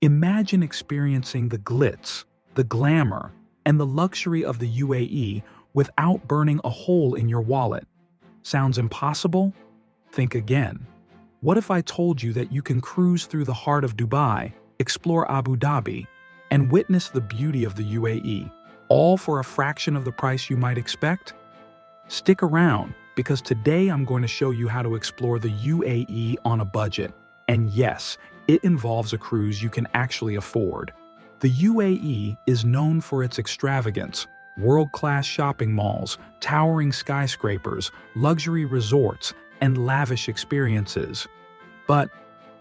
Imagine experiencing the glitz, the glamour, and the luxury of the UAE without burning a hole in your wallet. Sounds impossible? Think again. What if I told you that you can cruise through the heart of Dubai, explore Abu Dhabi, and witness the beauty of the UAE, all for a fraction of the price you might expect? Stick around, because today I'm going to show you how to explore the UAE on a budget. And yes, it involves a cruise you can actually afford. The UAE is known for its extravagance, world-class shopping malls, towering skyscrapers, luxury resorts, and lavish experiences. But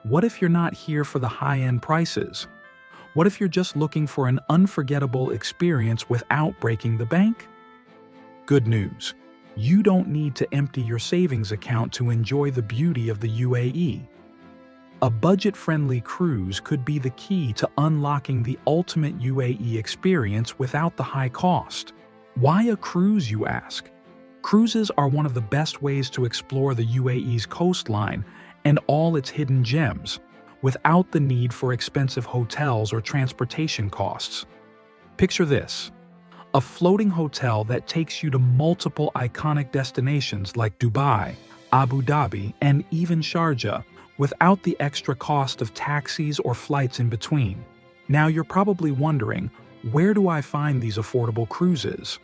what if you're not here for the high-end prices? What if you're just looking for an unforgettable experience without breaking the bank? Good news. You don't need to empty your savings account to enjoy the beauty of the UAE. A budget-friendly cruise could be the key to unlocking the ultimate UAE experience without the high cost. Why a cruise, you ask? Cruises are one of the best ways to explore the UAE's coastline and all its hidden gems, without the need for expensive hotels or transportation costs. Picture this: a floating hotel that takes you to multiple iconic destinations like Dubai, Abu Dhabi, and even Sharjah, without the extra cost of taxis or flights in between. Now you're probably wondering, where do I find these affordable cruises?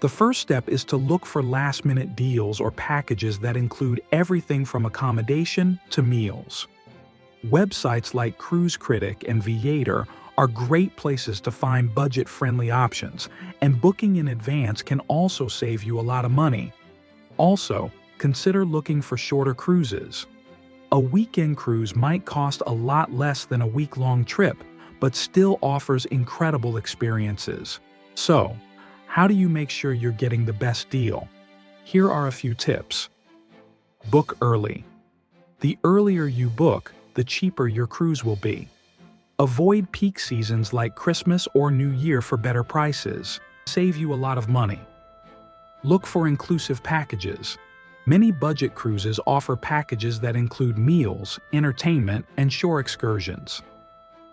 The first step is to look for last-minute deals or packages that include everything from accommodation to meals. Websites like Cruise Critic and Viator are great places to find budget-friendly options, and booking in advance can also save you a lot of money. Also, consider looking for shorter cruises. A weekend cruise might cost a lot less than a week-long trip, but still offers incredible experiences. So, how do you make sure you're getting the best deal? Here are a few tips. Book early. The earlier you book, the cheaper your cruise will be. Avoid peak seasons like Christmas or New Year for better prices. Save you a lot of money. Look for inclusive packages. Many budget cruises offer packages that include meals, entertainment, and shore excursions.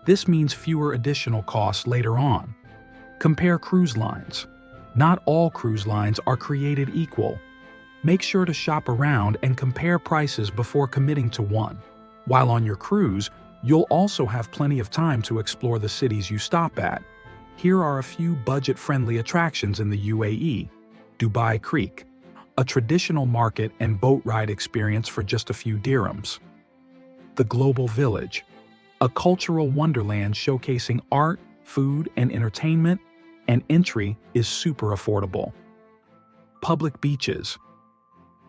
This means fewer additional costs later on. Compare cruise lines. Not all cruise lines are created equal. Make sure to shop around and compare prices before committing to one. While on your cruise, you'll also have plenty of time to explore the cities you stop at. Here are a few budget-friendly attractions in the UAE. Dubai Creek, a traditional market and boat ride experience for just a few dirhams. The Global Village, a cultural wonderland showcasing art, food, and entertainment, and entry is super affordable. Public beaches.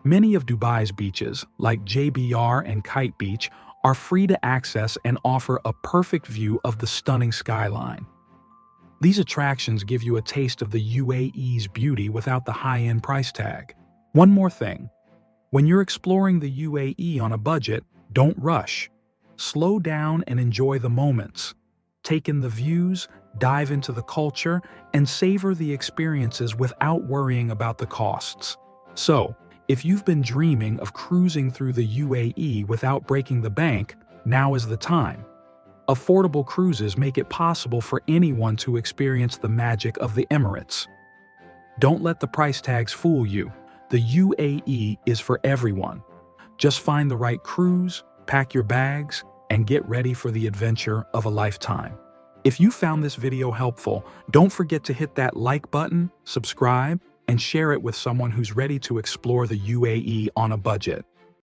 Many of Dubai's beaches, like JBR and Kite Beach, are free to access and offer a perfect view of the stunning skyline. These attractions give you a taste of the UAE's beauty without the high-end price tag. One more thing. When you're exploring the UAE on a budget, don't rush. Slow down and enjoy the moments. Take in the views, dive into the culture, and savor the experiences without worrying about the costs. So, if you've been dreaming of cruising through the UAE without breaking the bank, now is the time. Affordable cruises make it possible for anyone to experience the magic of the Emirates. Don't let the price tags fool you. The UAE is for everyone. Just find the right cruise, pack your bags, and get ready for the adventure of a lifetime. If you found this video helpful, don't forget to hit that like button, subscribe, and share it with someone who's ready to explore the UAE on a budget.